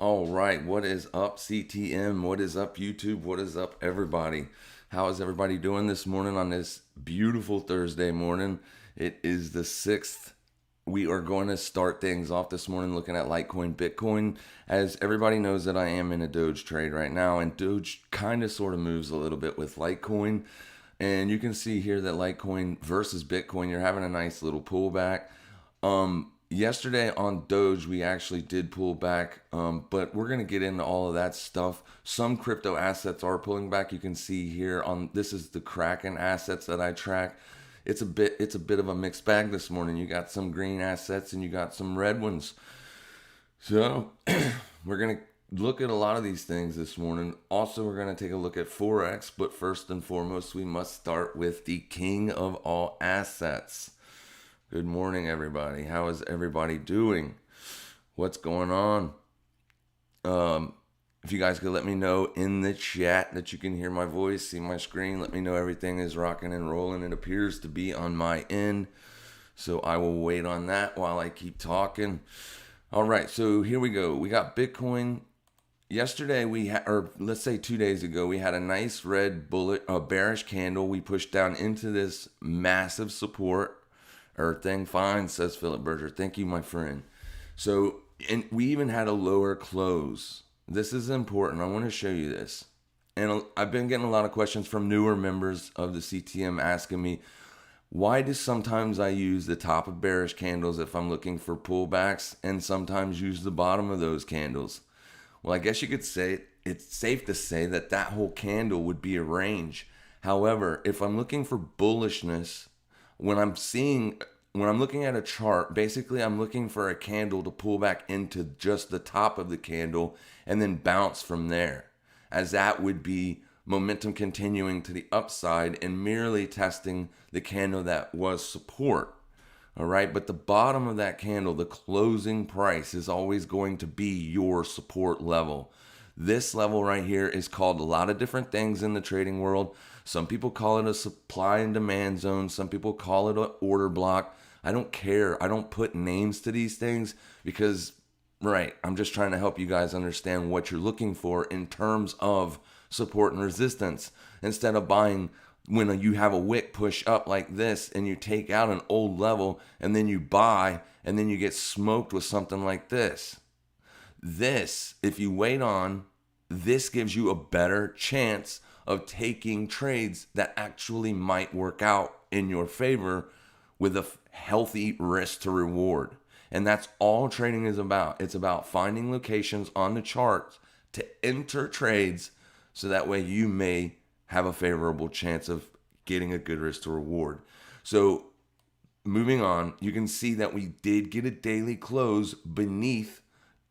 All right, what is up, CTM? What is up, YouTube? What is up, everybody? How is everybody doing this morning on this beautiful Thursday morning? It is the 6th. We are going to start things off this morning looking at Litecoin, Bitcoin. As everybody knows that I am in a Doge trade right now, and Doge kind of sort of moves a little bit with Litecoin. And you can see here that Litecoin versus Bitcoin, you're having a nice little pullback. Yesterday on Doge, we actually did pull back, but we're going to get into all of that stuff. Some crypto assets are pulling back. You can see here on this is the Kraken assets that I track. It's a bit of a mixed bag this morning. You got some green assets and you got some red ones. So we're going to look at a lot of these things this morning. Also, we're going to take a look at Forex, but first and foremost, we must start with the king of all assets. Good morning, everybody. How is everybody doing? What's going on? If you guys could let me know in the chat that you can hear my voice, see my screen, let me know everything is rocking and rolling. It appears to be on my end. So I will wait on that while I keep talking. All right, so here we go. We got Bitcoin. Yesterday, or let's say 2 days ago, we had a nice red bullet, a bearish candle. We pushed down into this massive support. Everything fine, says Philip Berger. Thank you, my friend. So, and we even had a lower close. This is important. I want to show you this. And I've been getting a lot of questions from newer members of the CTM asking me, why do sometimes I use the top of bearish candles if I'm looking for pullbacks and sometimes use the bottom of those candles? Well, I guess you could say it's safe to say that that whole candle would be a range. However, if I'm looking for bullishness, when I'm looking at a chart, basically I'm looking for a candle to pull back into just the top of the candle and then bounce from there, as that would be momentum continuing to the upside and merely testing the candle that was support. All right, but the bottom of that candle, the closing price, is always going to be your support level. This level right here is called a lot of different things in the trading world. Some people call it a supply and demand zone. Some people call it an order block. I don't care. I don't put names to these things because, right, I'm just trying to help you guys understand what you're looking for in terms of support and resistance. Instead of buying when you have a wick push up like this and you take out an old level and then you buy and then you get smoked with something like this. This, if you wait on, this gives you a better chance of taking trades that actually might work out in your favor with a healthy risk to reward. And that's all trading is about. It's about finding locations on the charts to enter trades so that way you may have a favorable chance of getting a good risk to reward. So moving on, you can see that we did get a daily close beneath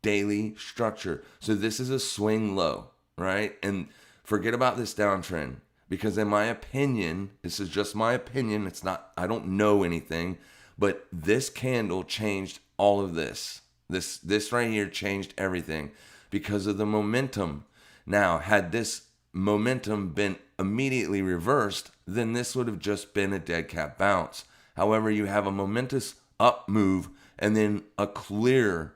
daily structure. So this is a swing low, right? And forget about this downtrend because in my opinion, this is just my opinion. It's not, I don't know anything, but this candle changed all of this. This right here changed everything because of the momentum. Now, had this momentum been immediately reversed, then this would have just been a dead cat bounce. However, you have a momentous up move and then a clear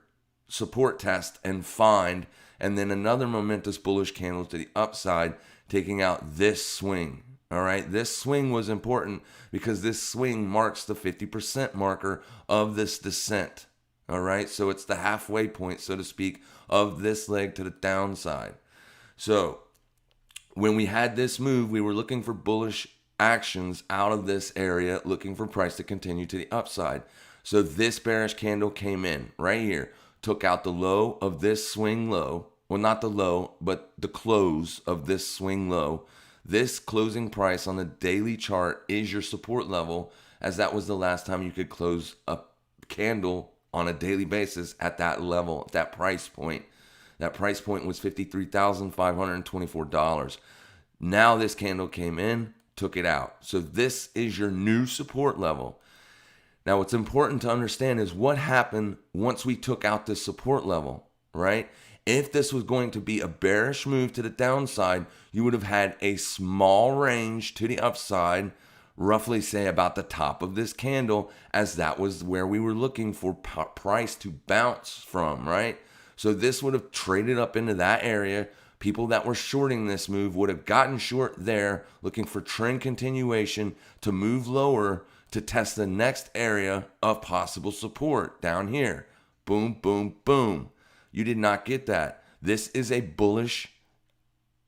support test and find, and then another momentous bullish candle to the upside, taking out this swing. All right, this swing was important because this swing marks the 50% marker of this descent. All right, so it's the halfway point, so to speak, of this leg to the downside. So when we had this move, we were looking for bullish actions out of this area, looking for price to continue to the upside. So this bearish candle came in right here, took out the low of this swing low. Well, not the low, but the close of this swing low. This closing price on the daily chart is your support level, as that was the last time you could close a candle on a daily basis at that level, at that price point. That price point was $53,524. Now this candle came in, took it out. So this is your new support level. Now, what's important to understand is what happened once we took out this support level, right? If this was going to be a bearish move to the downside, you would have had a small range to the upside, roughly say about the top of this candle, as that was where we were looking for price to bounce from, right? So this would have traded up into that area. People that were shorting this move would have gotten short there, looking for trend continuation to move lower to test the next area of possible support down here. Boom, boom, boom. You did not get that. This is a bullish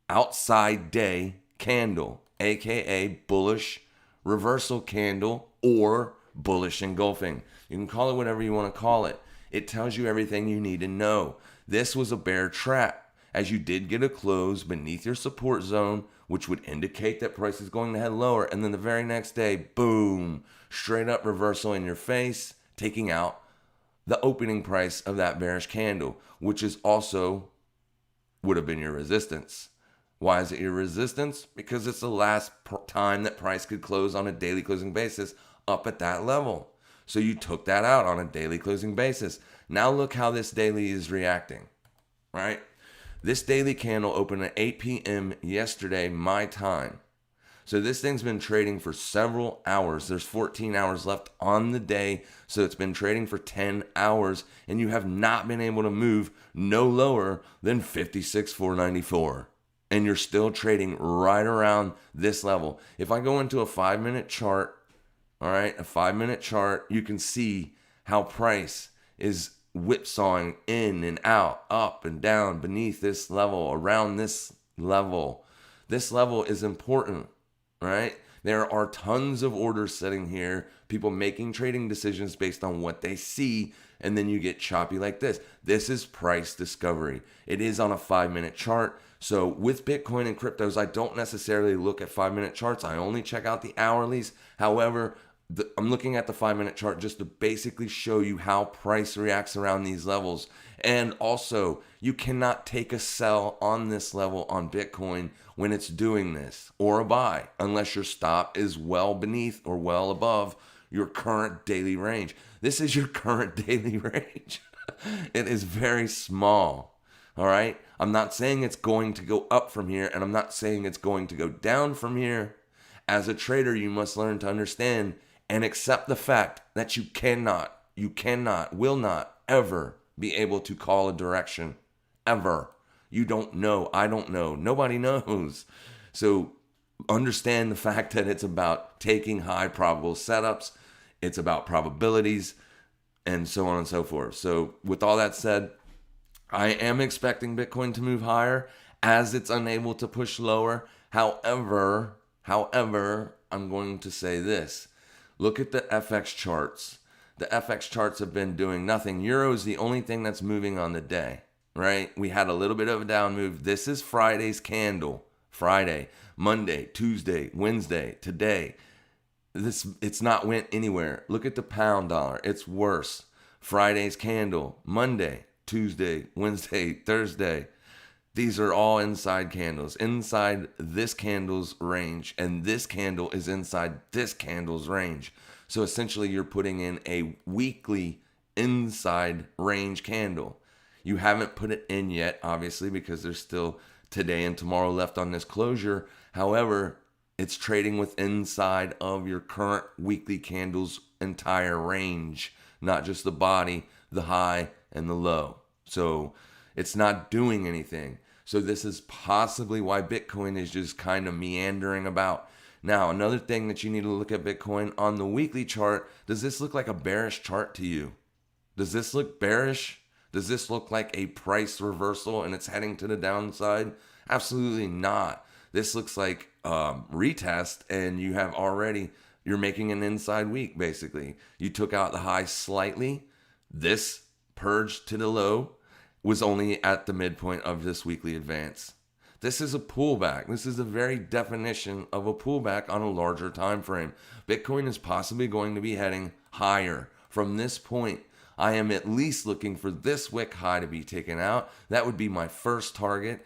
outside day candle, aka bullish reversal candle or bullish engulfing. You can call it whatever you want to call it. It tells you everything you need to know. This was a bear trap, as you did get a close beneath your support zone, which would indicate that price is going to head lower. And then the very next day, boom, straight up reversal in your face, taking out the opening price of that bearish candle, which is also would have been your resistance. Why is it your resistance? Because it's the last time that price could close on a daily closing basis up at that level. So you took that out on a daily closing basis. Now look how this daily is reacting, right? This daily candle opened at 8 p.m. yesterday, my time. So this thing's been trading for several hours. There's 14 hours left on the day. So it's been trading for 10 hours and you have not been able to move no lower than 56,494. And you're still trading right around this level. If I go into a 5-minute chart, all right, a 5-minute chart, you can see how price is whipsawing in and out, up and down, beneath this level, around this level. This level is important, right? There are tons of orders sitting here, people making trading decisions based on what they see, and then you get choppy like this. This is price discovery. It is on a 5-minute chart. So with Bitcoin and cryptos, I don't necessarily look at 5-minute charts. I only check out the hourlies. However, I'm looking at the 5-minute chart just to basically show you how price reacts around these levels. And also, you cannot take a sell on this level on Bitcoin when it's doing this, or a buy, unless your stop is well beneath or well above your current daily range. This is your current daily range. It is very small. All right. I'm not saying it's going to go up from here, and I'm not saying it's going to go down from here. As a trader, you must learn to understand and accept the fact that you will not ever be able to call a direction. Ever. You don't know. I don't know. Nobody knows. So understand the fact that it's about taking high probable setups. It's about probabilities and so on and so forth. So with all that said, I am expecting Bitcoin to move higher as it's unable to push lower. However, I'm going to say this. Look at the FX charts. The FX charts have been doing nothing. Euro is the only thing that's moving on the day, right? We had a little bit of a down move. This is Friday's candle. Friday, Monday, Tuesday, Wednesday, today. It's not went anywhere. Look at the pound dollar. It's worse. Friday's candle, Monday, Tuesday, Wednesday, Thursday. These are all inside candles, inside this candle's range, and this candle is inside this candle's range. So essentially you're putting in a weekly inside range candle. You haven't put it in yet, obviously, because there's still today and tomorrow left on this closure. However, it's trading with inside of your current weekly candle's entire range, not just the body, the high, and the low. So it's not doing anything. So this is possibly why Bitcoin is just kind of meandering about. Now, another thing that you need to look at Bitcoin on the weekly chart, does this look like a bearish chart to you? Does this look bearish? Does this look like a price reversal and it's heading to the downside? Absolutely not. This looks like retest, and you're making an inside week, basically. You took out the high slightly. This purge to the low was only at the midpoint of this weekly advance. This is a pullback. This is the very definition of a pullback on a larger time frame. Bitcoin is possibly going to be heading higher. From this point, I am at least looking for this wick high to be taken out. That would be my first target.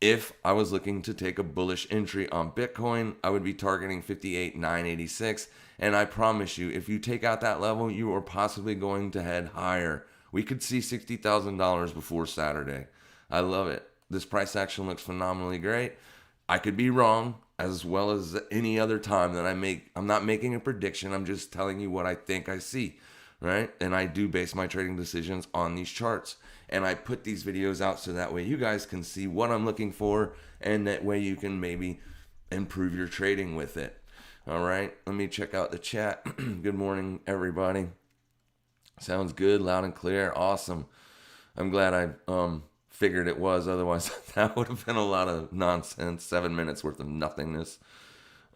If I was looking to take a bullish entry on Bitcoin, I would be targeting 58,986. And I promise you, if you take out that level, you are possibly going to head higher. We could see $60,000 before Saturday. I love it. This price action looks phenomenally great. I could be wrong, as well as any other time that I'm not making a prediction. I'm just telling you what I think I see. right? And I do base my trading decisions on these charts. And I put these videos out so that way you guys can see what I'm looking for, and that way you can maybe improve your trading with it. All right, let me check out the chat. Good morning, everybody. Sounds good, loud and clear. Awesome. I'm glad I figured it was. Otherwise, that would have been a lot of nonsense. 7 minutes worth of nothingness.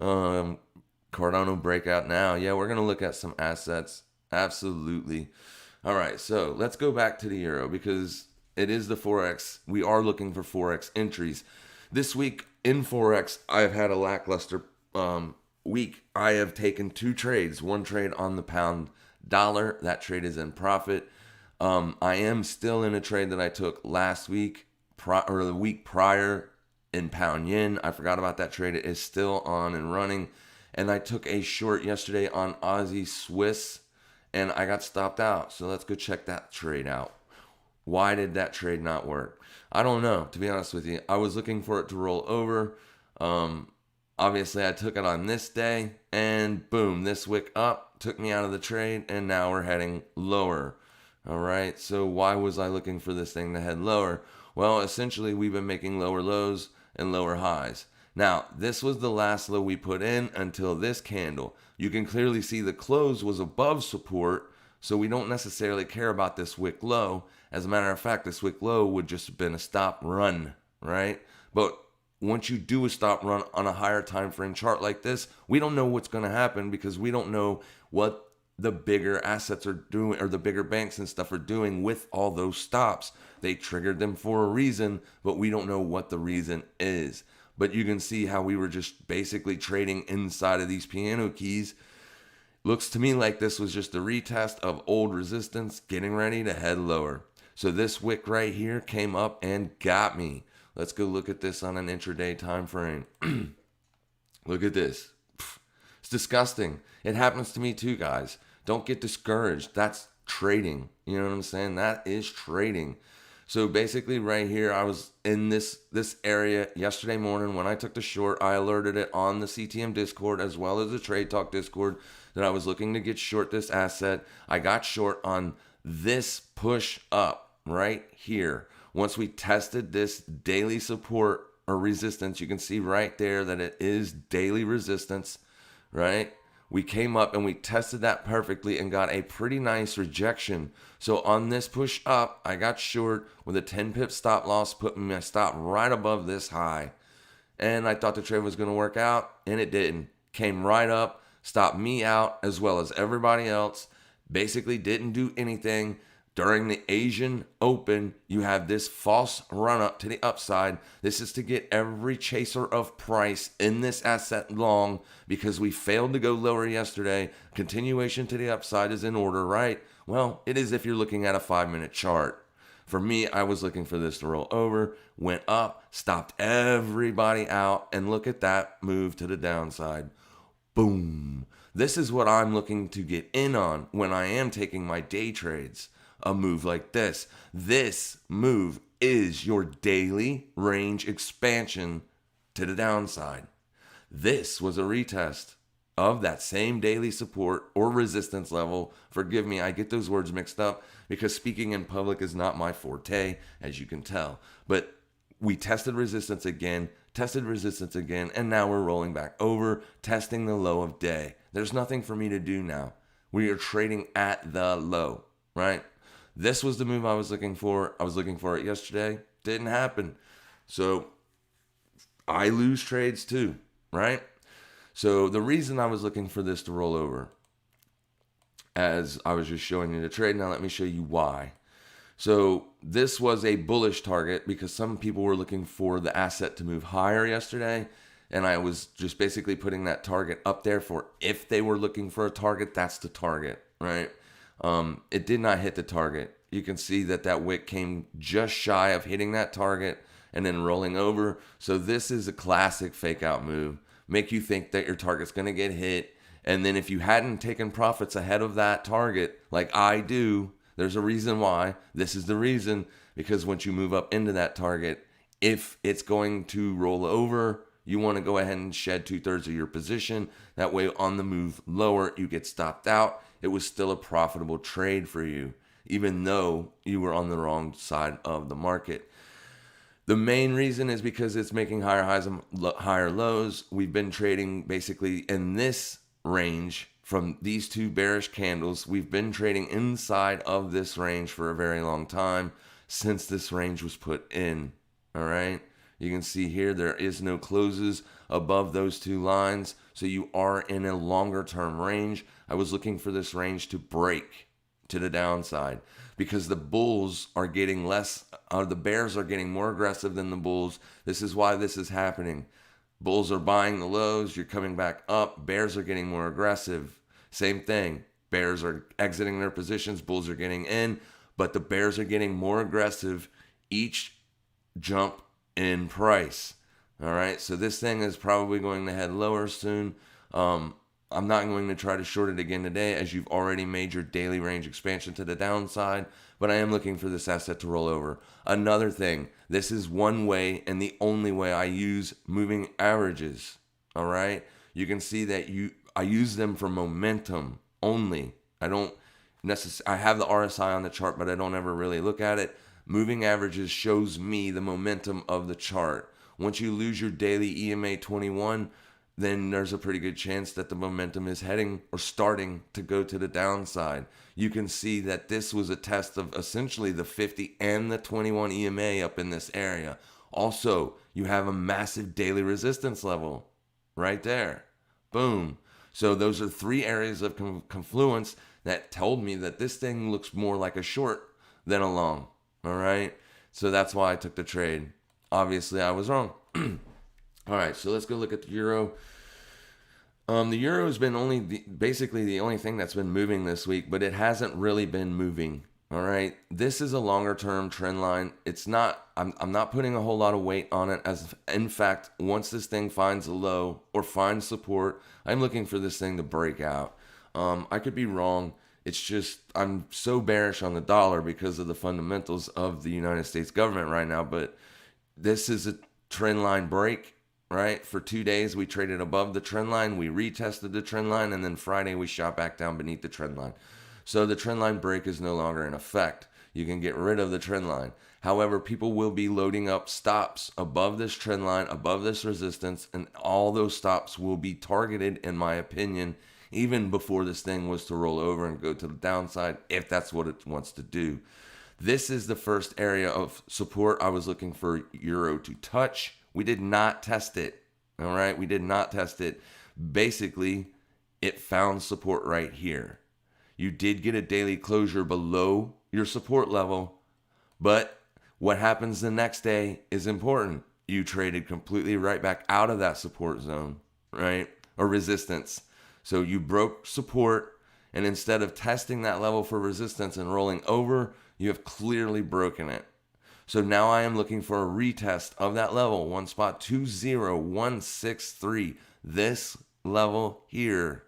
Cardano breakout now. Yeah, we're going to look at some assets. Absolutely. All right, so let's go back to the euro because it is the Forex. We are looking for Forex entries. This week in Forex, I've had a lackluster week. I have taken 2 trades. One trade on the pound dollar. That trade is in profit. I am still in a trade that I took last week or the week prior in pound yen. I forgot about that trade. It is still on and running. And I took a short yesterday on Aussie Swiss, and I got stopped out. So let's go check that trade out. Why did that trade not work? I don't know, to be honest with you. I was looking for it to roll over. Obviously, I took it on this day, and boom, this wick up took me out of the trade, and now we're heading lower. All right, so why was I looking for this thing to head lower? Well, essentially, we've been making lower lows and lower highs. Now, this was the last low we put in until this candle. You can clearly see the close was above support, so we don't necessarily care about this wick low. As a matter of fact, this wick low would just have been a stop run, right? But once you do a stop run on a higher time frame chart like this, we don't know what's going to happen because we don't know what the bigger assets are doing, or the bigger banks and stuff are doing with all those stops. They triggered them for a reason, but we don't know what the reason is. But you can see how we were just basically trading inside of these piano keys. Looks to me like this was just a retest of old resistance getting ready to head lower. So this wick right here came up and got me. Let's go look at this on an intraday time frame. Look at this. It's disgusting. It happens to me too, guys. Don't get discouraged. That's trading. You know what I'm saying? That is trading. So basically right here, I was in this area yesterday morning when I took the short. I alerted it on the CTM Discord as well as the Trade Talk Discord that I was looking to get short this asset. I got short on this push up right here. Once we tested this daily support or resistance, you can see right there that it is daily resistance, right? We came up and we tested that perfectly and got a pretty nice rejection. So on this push up, I got short with a 10 pip stop loss, putting my stop right above this high. And I thought the trade was going to work out, and it didn't. Came right up, stopped me out as well as everybody else. Basically didn't do anything. During the Asian Open, you have this false run up to the upside. This is to get every chaser of price in this asset long because we failed to go lower yesterday. Continuation to the upside is in order, right? Well, it is if you're looking at a 5-minute chart. For me, I was looking for this to roll over, went up, stopped everybody out, and look at that move to the downside. Boom. This is what I'm looking to get in on when I am taking my day trades. A move like this. This move is your daily range expansion to the downside. This was a retest of that same daily support or resistance level. Forgive me, I get those words mixed up because speaking in public is not my forte, as you can tell. But we tested resistance again, and now we're rolling back over, testing the low of day. There's nothing for me to do now. We are trading at the low, right? This was the move I was looking for. I was looking for it yesterday. Didn't happen. So I lose trades too, right? So the reason I was looking for this to roll over, as I was just showing you the trade, now let me show you why. So this was a bullish target because some people were looking for the asset to move higher yesterday. And I was just basically putting that target up there for if they were looking for a target, that's the target, right? It did not hit the target. You can see that wick came just shy of hitting that target and then rolling over. So this is a classic fake out move. Make you think that your target's going to get hit. And then if you hadn't taken profits ahead of that target, like I do, there's a reason why. This is the reason, because once you move up into that target, if it's going to roll over, you want to go ahead and shed 2/3 of your position. That way on the move lower, you get stopped out. it was still a profitable trade for you, even though you were on the wrong side of the market. The main reason is because it's making higher highs and higher lows. We've been trading basically in this range from these two bearish candles. We've been trading inside of this range for a very long time since this range was put in. All right. You can see here there is no closes above those two lines. So you are in a longer term range. I was looking for this range to break to the downside because the bulls are getting less, the bears are getting more aggressive than the bulls. This is why this is happening. Bulls are buying the lows, you're coming back up, bears are getting more aggressive. Same thing, bears are exiting their positions, bulls are getting in, but the bears are getting more aggressive each jump in price. All right, so this thing is probably going to head lower soon. I'm not going to try to short it again today as you've already made your daily range expansion to the downside, but I am looking for this asset to roll over. Another thing, this is one way and the only way I use moving averages. All right, you can see that I use them for momentum only. I have the RSI on the chart, but I don't ever really look at it. Moving averages shows me the momentum of the chart. Once you lose your daily EMA 21, then there's a pretty good chance that the momentum is heading or starting to go to the downside. You can see that this was a test of essentially the 50 and the 21 EMA up in this area. Also, you have a massive daily resistance level right there. Boom. So those are three areas of confluence that told me that this thing looks more like a short than a long. All right. So that's why I took the trade. Obviously, I was wrong. All right, so let's go look at the euro. The euro has been basically the only thing that's been moving this week, but it hasn't really been moving. All right, this is a longer term trend line. It's not. I'm not putting a whole lot of weight on it. As in fact, once this thing finds a low or finds support, I'm looking for this thing to break out. I could be wrong. It's just I'm so bearish on the dollar because of the fundamentals of the United States government right now. But this is a trend line break. Right? For 2 days, we traded above the trend line. We retested the trend line. And then Friday, we shot back down beneath the trend line. So the trend line break is no longer in effect. You can get rid of the trend line. However, people will be loading up stops above this trend line, above this resistance. And all those stops will be targeted, in my opinion, even before this thing was to roll over and go to the downside, if that's what it wants to do. This is the first area of support I was looking for euro to touch. We did not test it. All right. We did not test it. Basically, it found support right here. You did get a daily closure below your support level, but what happens the next day is important. You traded completely right back out of that support zone, right? Or resistance. So you broke support, and instead of testing that level for resistance and rolling over, you have clearly broken it. So now I am looking for a retest of that level, 1.20163, this level here,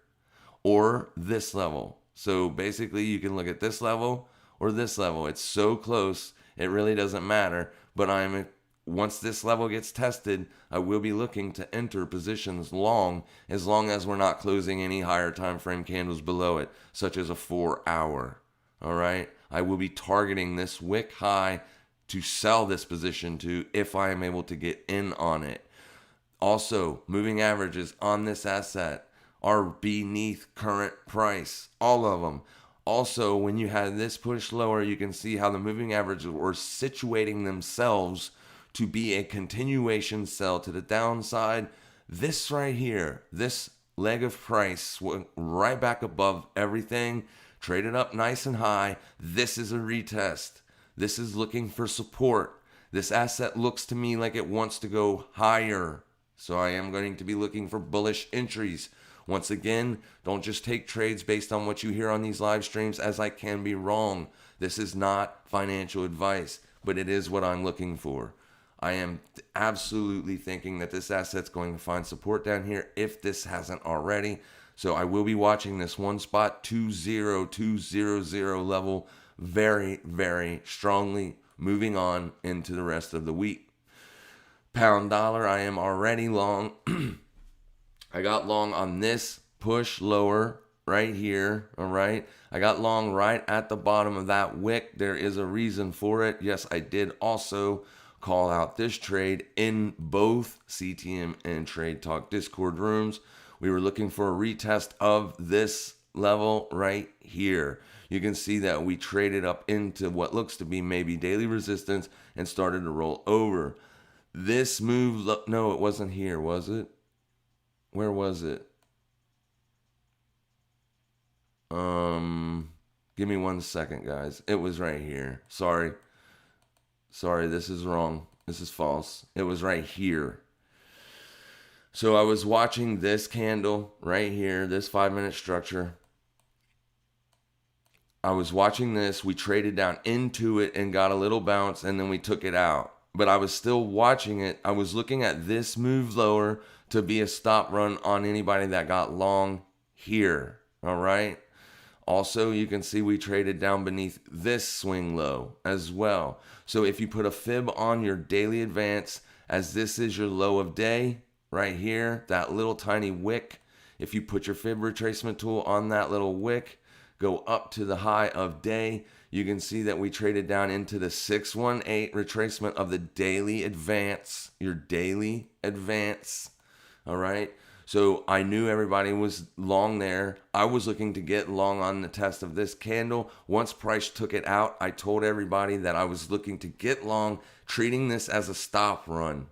or this level. So basically you can look at this level or this level. It's so close, it really doesn't matter. But once this level gets tested, I will be looking to enter positions long as we're not closing any higher time frame candles below it, such as a 4-hour. All right, I will be targeting this wick high to sell this position to if I am able to get in on it. Also, moving averages on this asset are beneath current price, all of them. Also, when you had this push lower, you can see how the moving averages were situating themselves to be a continuation sell to the downside. This right here, this leg of price went right back above everything, traded up nice and high. This is a retest. This is looking for support. This asset looks to me like it wants to go higher. So I am going to be looking for bullish entries. Once again, don't just take trades based on what you hear on these live streams, as I can be wrong. This is not financial advice, but it is what I'm looking for. I am absolutely thinking that this asset's going to find support down here if this hasn't already. So I will be watching this 1.20200 level very, very strongly, moving on into the rest of the week. Pound dollar, I am already long. I got long on this push lower right here, all right? I got long right at the bottom of that wick. There is a reason for it. Yes, I did also call out this trade in both CTM and Trade Talk Discord rooms. We were looking for a retest of this level right here. You can see that we traded up into what looks to be maybe daily resistance and started to roll over. This move, no, it wasn't here, was it? Where was it? Give me 1 second, guys. It was right here. Sorry, this is wrong. This is false. It was right here. So I was watching this candle right here, this 5-minute structure. I was watching this. We traded down into it and got a little bounce, and then we took it out. But I was still watching it. I was looking at this move lower to be a stop run on anybody that got long here. All right. Also, you can see we traded down beneath this swing low as well. So if you put a fib on your daily advance, as this is your low of day right here, that little tiny wick, if you put your fib retracement tool on that little wick, go up to the high of day, you can see that we traded down into the 618 retracement of the daily advance, your daily advance. All right. So I knew everybody was long there. I was looking to get long on the test of this candle. Once price took it out, I told everybody that I was looking to get long, treating this as a stop run.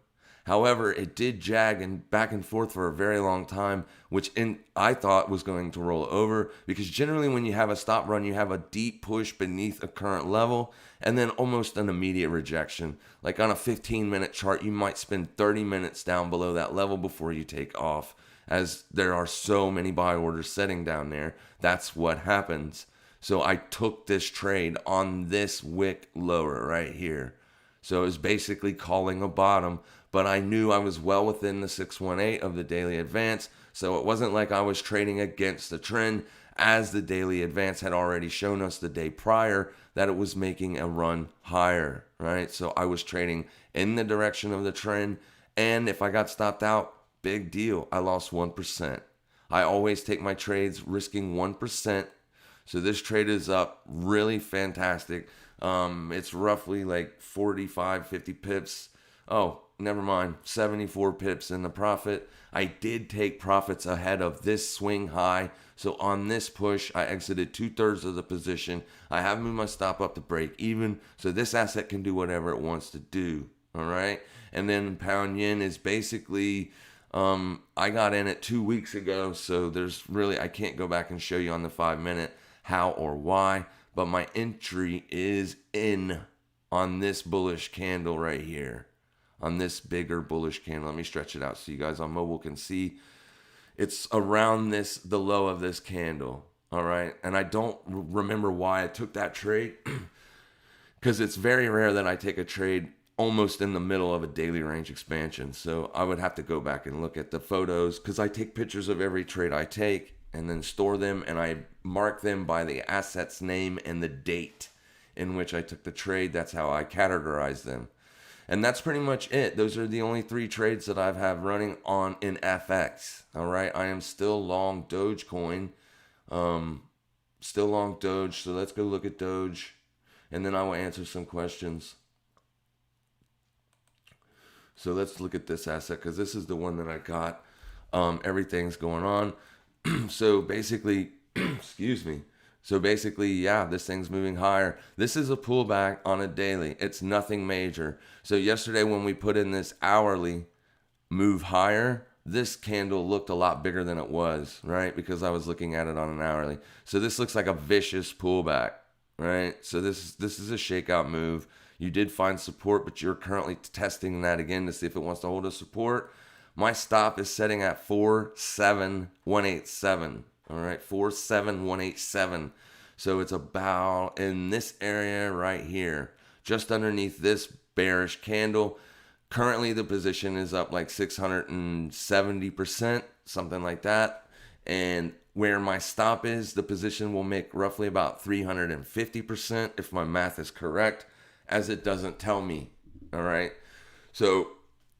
However, it did jag and back and forth for a very long time, which I thought was going to roll over, because generally when you have a stop run, you have a deep push beneath a current level and then almost an immediate rejection. Like on a 15-minute chart, you might spend 30 minutes down below that level before you take off, as there are so many buy orders sitting down there. That's what happens. So I took this trade on this wick lower right here. So it was basically calling a bottom, but I knew I was well within the 618 of the daily advance. So it wasn't like I was trading against the trend, as the daily advance had already shown us the day prior that it was making a run higher, right? So I was trading in the direction of the trend. And if I got stopped out, big deal. I lost 1%. I always take my trades risking 1%. So this trade is up really fantastic. It's roughly like 45, 50 pips. Oh, never mind. 74 pips in the profit. I did take profits ahead of this swing high. So on this push, I exited 2/3 of the position. I have moved my stop up to break even. So this asset can do whatever it wants to do. All right. And then pound yen is basically, I got in it 2 weeks ago. So there's really, I can't go back and show you on the 5-minute how or why. But my entry is in on this bullish candle right here. On this bigger bullish candle. Let me stretch it out so you guys on mobile can see. It's around this, the low of this candle. All right. And I don't remember why I took that trade, because it's very rare that I take a trade almost in the middle of a daily range expansion. So I would have to go back and look at the photos, because I take pictures of every trade I take and then store them, and I mark them by the asset's name and the date in which I took the trade. That's how I categorize them. And that's pretty much it. Those are the only 3 trades that I've had running on in FX. All right. I am still long Dogecoin. Still long Doge. So let's go look at Doge, and then I will answer some questions. So let's look at this asset, because this is the one that I got. Everything's going on. So basically, excuse me. So basically, yeah, this thing's moving higher. This is a pullback on a daily. It's nothing major. So yesterday when we put in this hourly move higher, this candle looked a lot bigger than it was, right? Because I was looking at it on an hourly. So this looks like a vicious pullback, right? So this is a shakeout move. You did find support, but you're currently testing that again to see if it wants to hold a support. My stop is setting at 47187. All right, 47187. So it's about in this area right here, just underneath this bearish candle. Currently, the position is up like 670%, something like that. And where my stop is, the position will make roughly about 350%, if my math is correct, as it doesn't tell me. All right. So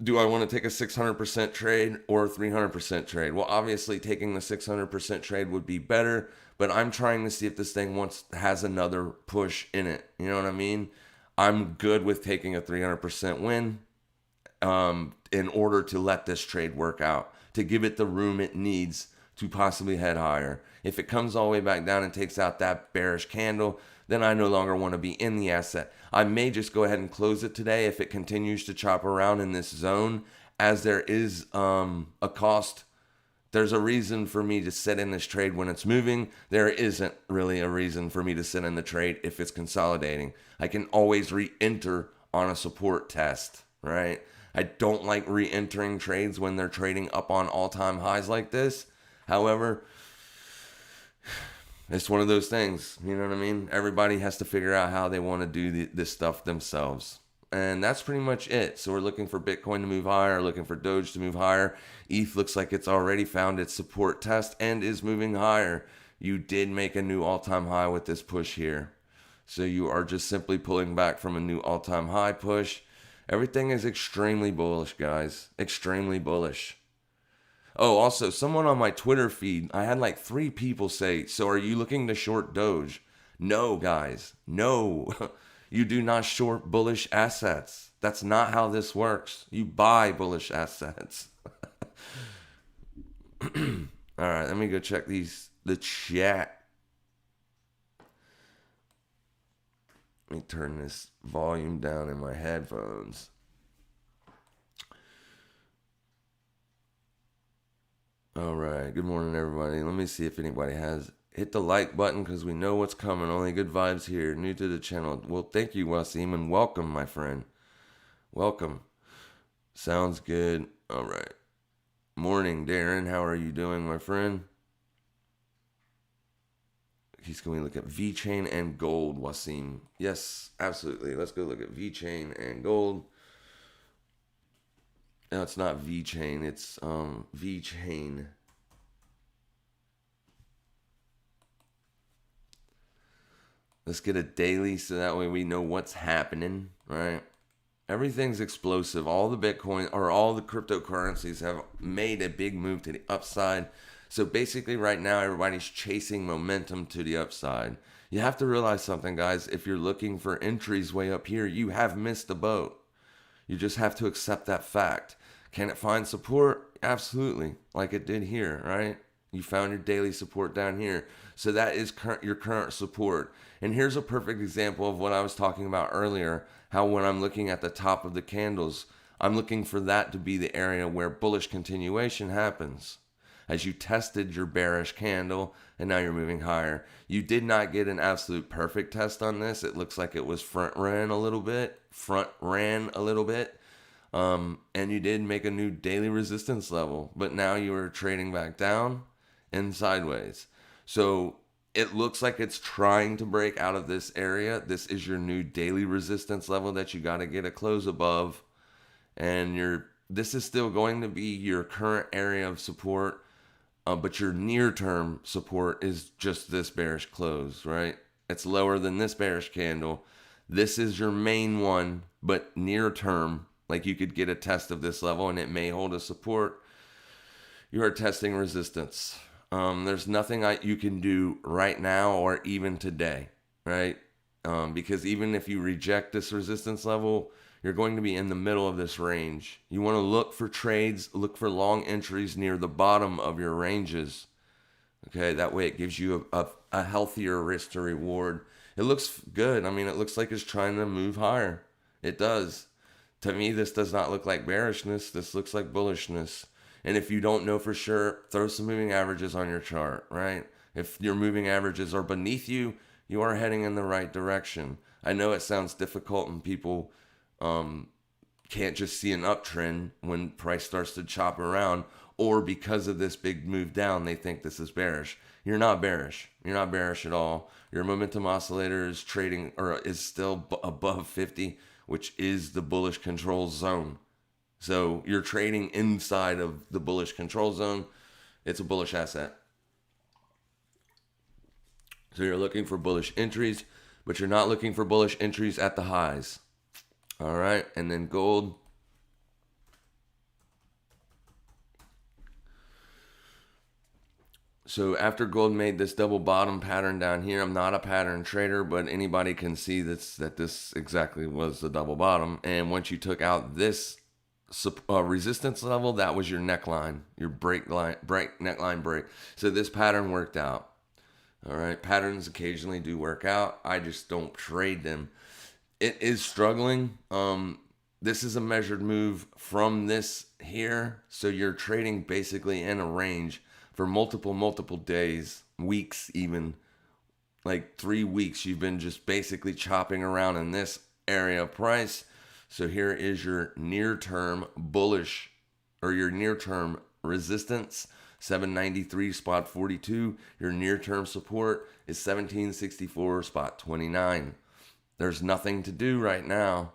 do I want to take a 600% trade or a 300% trade? Well, obviously taking the 600% trade would be better, but I'm trying to see if this thing has another push in it. You know what I mean? I'm good with taking a 300% win in order to let this trade work out, to give it the room it needs to possibly head higher. If it comes all the way back down and takes out that bearish candle, then I no longer want to be in the asset. I may just go ahead and close it today if it continues to chop around in this zone, as there is a cost. There's a reason for me to sit in this trade when it's moving. There isn't really a reason for me to sit in the trade if it's consolidating. I can always re-enter on a support test, right? I don't like re-entering trades when they're trading up on all-time highs like this. However, it's one of those things, you know what I mean? Everybody has to figure out how they want to do this stuff themselves. And that's pretty much it. So we're looking for Bitcoin to move higher, looking for Doge to move higher. ETH looks like it's already found its support test and is moving higher. You did make a new all-time high with this push here. So you are just simply pulling back from a new all-time high push. Everything is extremely bullish, guys. Extremely bullish. Oh, also, someone on my Twitter feed, I had like 3 people say, so are you looking to short Doge? No, guys. No. You do not short bullish assets. That's not how this works. You buy bullish assets. All right, let me go check the chat. Let me turn this volume down in my headphones. All right, good morning, everybody. Let me see if anybody has hit the like button because we know what's coming. Only good vibes here. New to the channel. Well, thank you, Wasim, and welcome, my friend. Welcome. Sounds good. All right. Morning, Darren. How are you doing, my friend? He's going to look at VeChain and gold, Wasim. Yes, absolutely. Let's go look at VeChain and gold. No, it's not VeChain. It's VeChain. Let's get a daily so that way we know what's happening, right? Everything's explosive. All the Bitcoin or all the cryptocurrencies have made a big move to the upside. So basically right now everybody's chasing momentum to the upside. You have to realize something, guys. If you're looking for entries way up here, you have missed the boat. You just have to accept that fact. Can it find support? Absolutely. Like it did here, right? You found your daily support down here. So that is your current support. And here's a perfect example of what I was talking about earlier. How when I'm looking at the top of the candles, I'm looking for that to be the area where bullish continuation happens. As you tested your bearish candle and now you're moving higher. You did not get an absolute perfect test on this. It looks like it was front ran a little bit. And you did make a new daily resistance level, but now you are trading back down and sideways. So it looks like it's trying to break out of this area. This is your new daily resistance level that you got to get a close above. And this is still going to be your current area of support, but your near-term support is just this bearish close, right? It's lower than this bearish candle. This is your main one, but near-term, like you could get a test of this level and it may hold a support. You are testing resistance. There's nothing you can do right now or even today, right? Because even if you reject this resistance level, you're going to be in the middle of this range. You want to look for trades, look for long entries near the bottom of your ranges. Okay, that way it gives you a healthier risk to reward. It looks good. I mean, it looks like it's trying to move higher. It does. To me, this does not look like bearishness. This looks like bullishness. And if you don't know for sure, throw some moving averages on your chart, right? If your moving averages are beneath you, you are heading in the right direction. I know it sounds difficult and people can't just see an uptrend when price starts to chop around, or because of this big move down, they think this is bearish. You're not bearish. You're not bearish at all. Your momentum oscillator is trading or is still above 50, which is the bullish control zone. So you're trading inside of the bullish control zone. It's a bullish asset. So you're looking for bullish entries, but you're not looking for bullish entries at the highs. All right. And then gold. So after gold made this double bottom pattern down here, I'm not a pattern trader, but anybody can see that this exactly was the double bottom. And once you took out this resistance level, that was your neckline, your neckline break. So this pattern worked out. All right, patterns occasionally do work out. I just don't trade them. It is struggling. This is a measured move from this here, so you're trading basically in a range for multiple days, weeks, even like 3 weeks. You've been just basically chopping around in this area of price. So here is your near-term bullish, or your near-term resistance, 793 spot 42. Your near-term support is 1764 spot 29. There's nothing to do right now,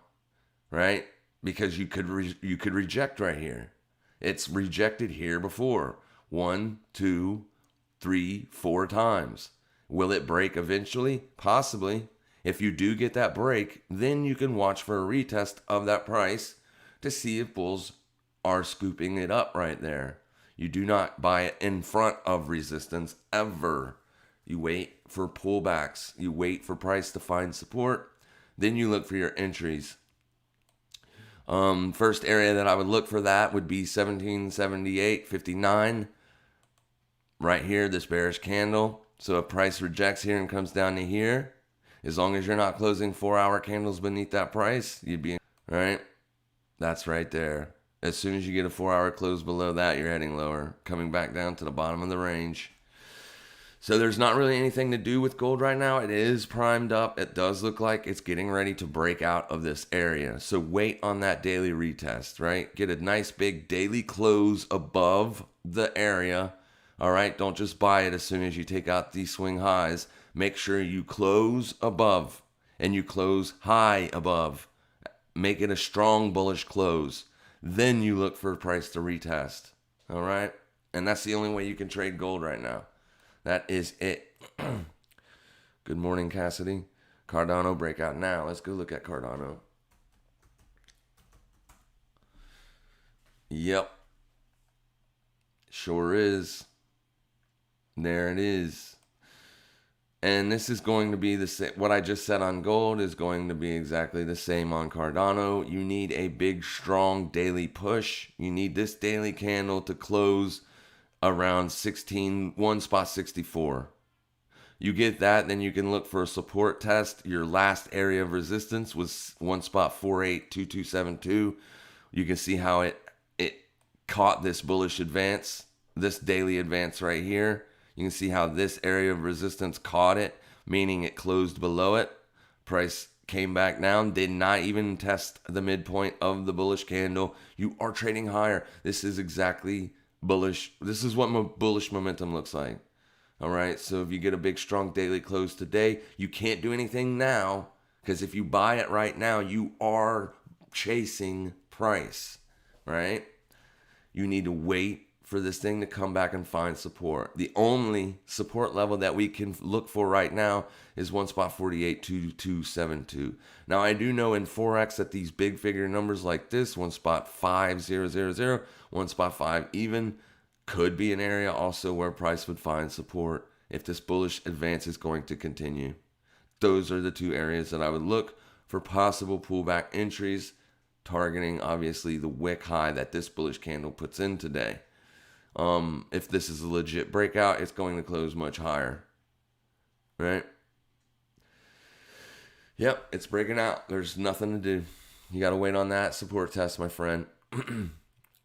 right? Because you could reject right here. It's rejected here before 1, 2, 3, 4 times. Will it break eventually? Possibly. If you do get that break, then you can watch for a retest of that price to see if bulls are scooping it up right there. You do not buy it in front of resistance ever. You wait for pullbacks. You wait for price to find support. Then you look for your entries. First area that I would look for that would be 1778.59. Right here, this bearish candle. So if price rejects here and comes down to here, as long as you're not closing 4-hour candles beneath that price, you'd be, right? That's right there. As soon as you get a 4-hour close below that, you're heading lower, coming back down to the bottom of the range. So there's not really anything to do with gold right now. It is primed up. It does look like it's getting ready to break out of this area. So wait on that daily retest, right? Get a nice big daily close above the area. All right, don't just buy it as soon as you take out these swing highs. Make sure you close above and you close high above. Make it a strong bullish close. Then you look for a price to retest. All right? And that's the only way you can trade gold right now. That is it. Good morning, Cassidy. Cardano breakout now. Let's go look at Cardano. Yep. Sure is. There it is. And this is going to be the same. What I just said on gold is going to be exactly the same on Cardano. You need a big, strong daily push. You need this daily candle to close around 1 spot 64. You get that, then you can look for a support test. Your last area of resistance was 1 spot 482272. You can see how it caught this bullish advance, this daily advance right here. You can see how this area of resistance caught it, meaning it closed below it. Price came back down, did not even test the midpoint of the bullish candle. You are trading higher. This is exactly bullish. This is what bullish momentum looks like. All right, so if you get a big strong daily close today, you can't do anything now, because if you buy it right now, you are chasing price, right? You need to wait for this thing to come back and find support. The only support level that we can look for right now is 1 spot 482272. Now I do know in Forex that these big figure numbers like this, 1 spot 5000, 1 spot 5 even, could be an area also where price would find support if this bullish advance is going to continue. Those are the two areas that I would look for possible pullback entries, targeting obviously the wick high that this bullish candle puts in today. If this is a legit breakout, it's going to close much higher, right? Yep, it's breaking out. There's nothing to do. You got to wait on that support test, my friend.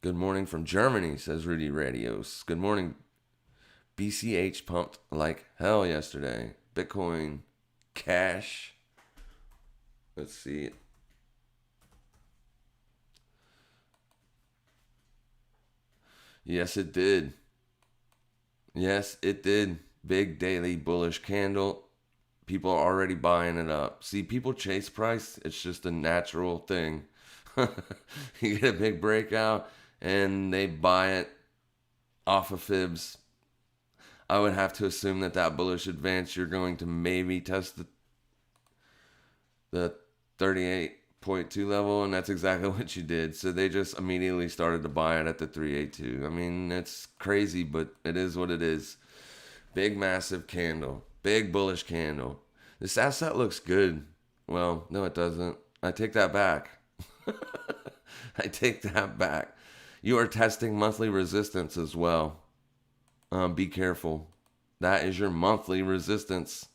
Good morning from Germany, says Rudy Radios. Good morning. BCH pumped like hell yesterday. Bitcoin, cash. Let's see. Yes, it did. Yes, it did. Big daily bullish candle. People are already buying it up. See, people chase price. It's just a natural thing. You get a big breakout and they buy it off of fibs. I would have to assume that bullish advance, you're going to maybe test the 38.2 level, and that's exactly what you did. So they just immediately started to buy it at the 382. I mean, it's crazy, but it is what it is. Big, massive candle. Big bullish candle. This asset looks good. Well, no, it doesn't. I take that back. I take that back. You are testing monthly resistance as well. Be careful. That is your monthly resistance.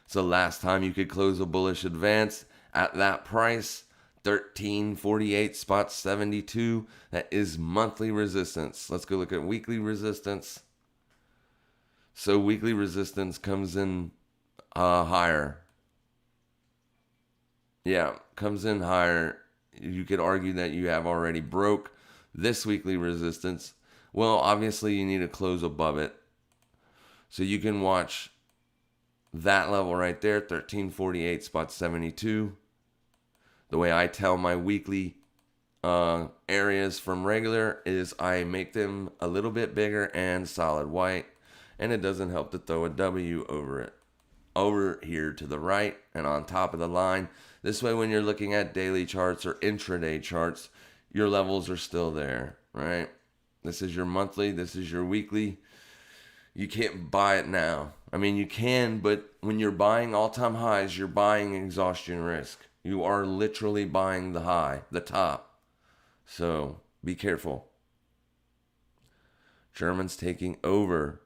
So last time you could close a bullish advance at that price, 1348.72. That is monthly resistance. Let's go look at weekly resistance. So weekly resistance comes in higher. Yeah, comes in higher. You could argue that you have already broke this weekly resistance. Well, obviously you need to close above it. So you can watch that level right there, 1348.72. The way I tell my weekly areas from regular is I make them a little bit bigger and solid white. And it doesn't help to throw a W over it. Over here to the right and on top of the line. This way when you're looking at daily charts or intraday charts, your levels are still there, right? This is your monthly, this is your weekly. You can't buy it now. I mean, you can, but when you're buying all-time highs, you're buying exhaustion risk. You are literally buying the high, the top. So be careful. German's taking over.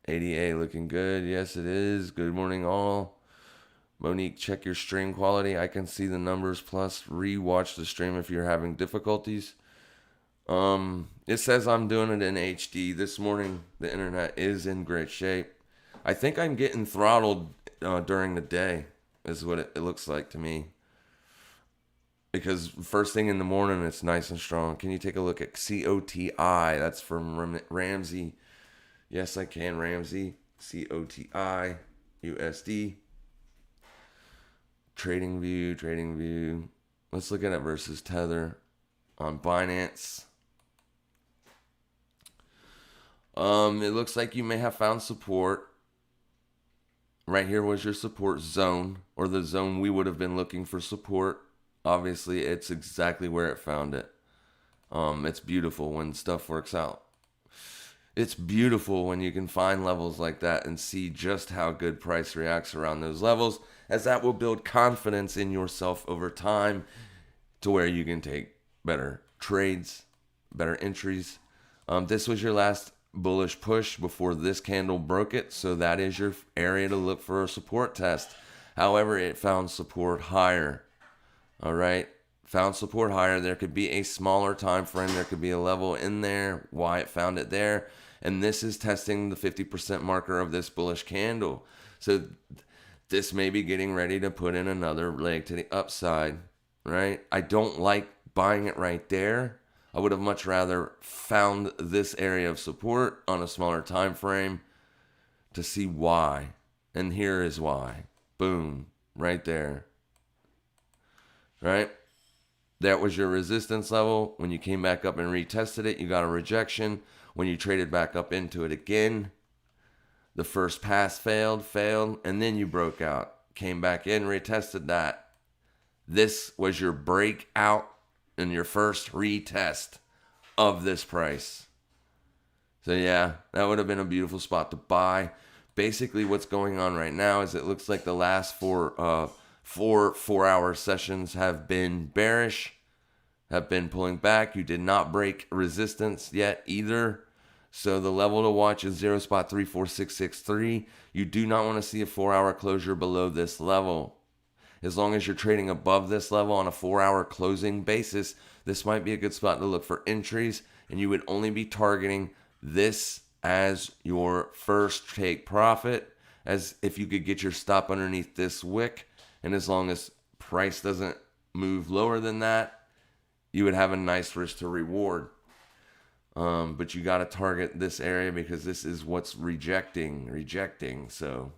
ADA looking good. Yes, it is. Good morning, all. Monique, check your stream quality. I can see the numbers. Plus, re-watch the stream if you're having difficulties. It says I'm doing it in HD. This morning, the internet is in great shape. I think I'm getting throttled during the day, is what it looks like to me. Because first thing in the morning, it's nice and strong. Can you take a look at COTI? That's from Ramsey. Yes, I can, Ramsey. COTI, USD. Trading view. Let's look at it versus Tether on Binance. It looks like you may have found support. Right here was your support zone, or the zone we would have been looking for support. Obviously, it's exactly where it found it. It's beautiful when stuff works out. It's beautiful when you can find levels like that and see just how good price reacts around those levels, as that will build confidence in yourself over time to where you can take better trades, better entries. This was your last bullish push before this candle broke it, so that is your area to look for a support test. However, it found support higher. All right, found support higher. There could be a smaller time frame. There could be a level in there, why it found it there. And this is testing the 50% marker of this bullish candle. So this may be getting ready to put in another leg to the upside, right? I don't like buying it right there. I would have much rather found this area of support on a smaller time frame to see why. And here is why. Boom, right there. Right? That was your resistance level. When you came back up and retested it, you got a rejection. When you traded back up into it again, the first pass failed, and then you broke out. Came back in, retested that. This was your breakout and your first retest of this price. So yeah, that would have been a beautiful spot to buy. Basically what's going on right now is it looks like the last four 4-hour sessions have been bearish, have been pulling back. You did not break resistance yet either. So the level to watch is 0.34663. You do not want to see a 4-hour closure below this level. As long as you're trading above this level on a 4-hour closing basis, this might be a good spot to look for entries, and you would only be targeting this as your first take profit, as if you could get your stop underneath this wick, and as long as price doesn't move lower than that, you would have a nice risk to reward. But you got to target this area because this is what's rejecting. So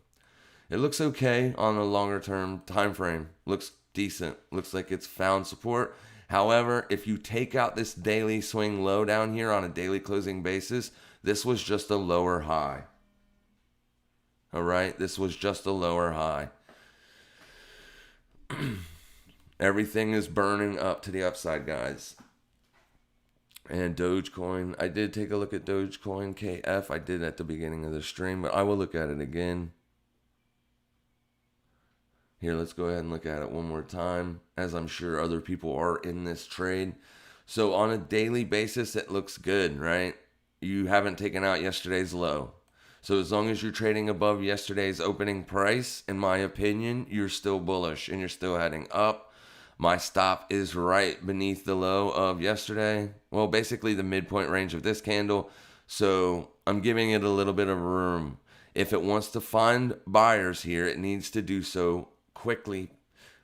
it looks okay on a longer term time frame. Looks decent. Looks like it's found support. However, if you take out this daily swing low down here on a daily closing basis, this was just a lower high. All right, this was just a lower high. Everything is burning up to the upside, guys. And Dogecoin. I did take a look at Dogecoin KF. I did at the beginning of the stream, but I will look at it again. Here, let's go ahead and look at it one more time, as I'm sure other people are in this trade. So on a daily basis, it looks good, right? You haven't taken out yesterday's low. So as long as you're trading above yesterday's opening price, in my opinion, you're still bullish and you're still heading up. My stop is right beneath the low of yesterday. Well, basically the midpoint range of this candle. So I'm giving it a little bit of room. If it wants to find buyers here, it needs to do so quickly,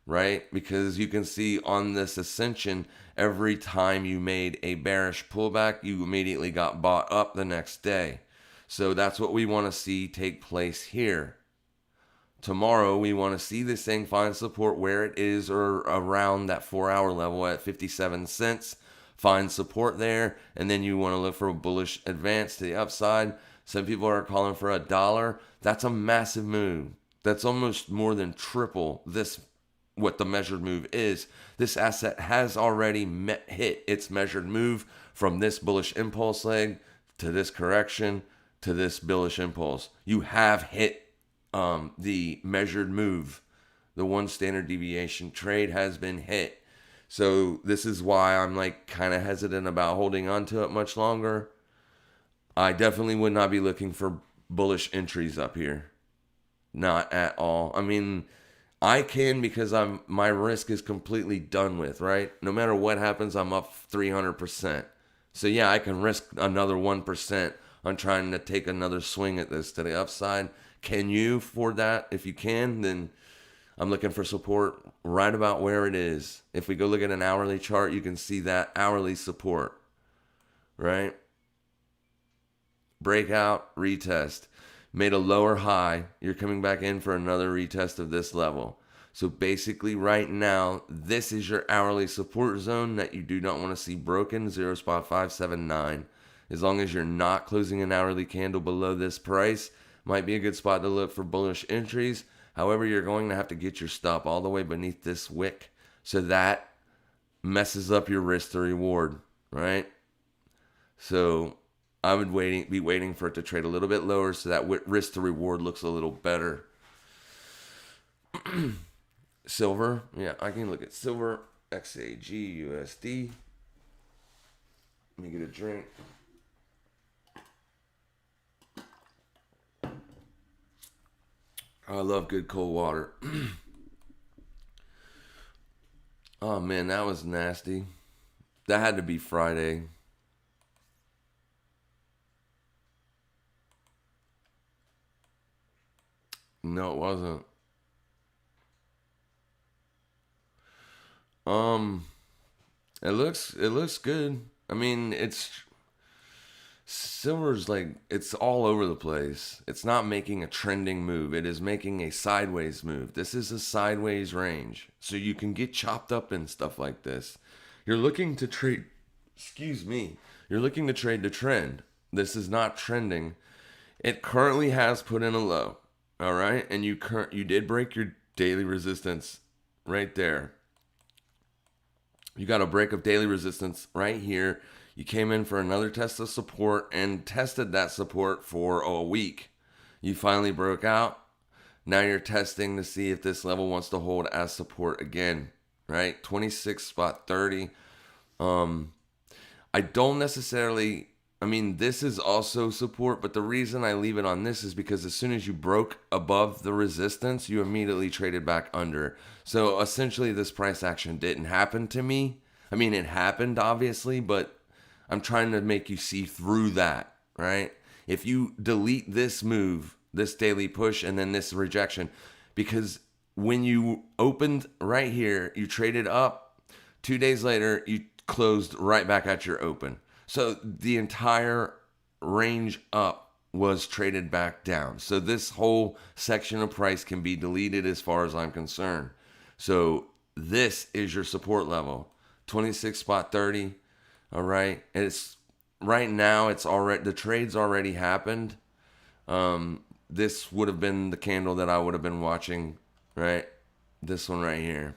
right? Because you can see on this ascension, every time you made a bearish pullback, you immediately got bought up the next day. So that's what we want to see take place here. Tomorrow, we want to see this thing find support where it is or around that 4-hour level at 57 cents. Find support there, and then you want to look for a bullish advance to the upside. Some people are calling for $1. That's a massive move. That's almost more than triple what the measured move is. This asset has already hit its measured move from this bullish impulse leg to this correction to this bullish impulse. You have hit the measured move. The 1 standard deviation trade has been hit. So this is why I'm like kind of hesitant about holding on to it much longer. I definitely would not be looking for bullish entries up here. Not at all. I mean, I can because my risk is completely done with, right? No matter what happens, I'm up 300%. So yeah, I can risk another 1% on trying to take another swing at this to the upside. Can you afford that? If you can, then I'm looking for support right about where it is. If we go look at an hourly chart, you can see that hourly support, right? Breakout, retest. Made a lower high. You're coming back in for another retest of this level. So basically right now, this is your hourly support zone that you do not want to see broken, 0.579. As long as you're not closing an hourly candle below this price, might be a good spot to look for bullish entries. However, you're going to have to get your stop all the way beneath this wick. So that messes up your risk to reward, right? So I would be waiting for it to trade a little bit lower so that risk to reward looks a little better. Silver, yeah, I can look at silver, XAG, USD. Let me get a drink. I love good cold water. Oh man, that was nasty. That had to be Friday. No, it wasn't. It looks good. I mean, silver's like it's all over the place. It's not making a trending move. It is making a sideways move. This is a sideways range. So you can get chopped up in stuff like this. You're looking to trade, You're looking to trade the trend. This is not trending. It currently has put in a low. All right? And you did break your daily resistance right there. You got a break of daily resistance right here. You came in for another test of support and tested that support for a week. You finally broke out. Now you're testing to see if this level wants to hold as support again, right? 26.30. I don't necessarily, this is also support, but the reason I leave it on this is because as soon as you broke above the resistance, you immediately traded back under. So essentially this price action didn't happen to me. It happened obviously, but I'm trying to make you see through that, right? If you delete this move, this daily push, and then this rejection, because when you opened right here, you traded up. 2 days later, you closed right back at your open. So the entire range up was traded back down. So this whole section of price can be deleted as far as I'm concerned. So this is your support level, 26.30. All right. It's right now. The trade's already happened. This would have been the candle that I would have been watching, right? This one right here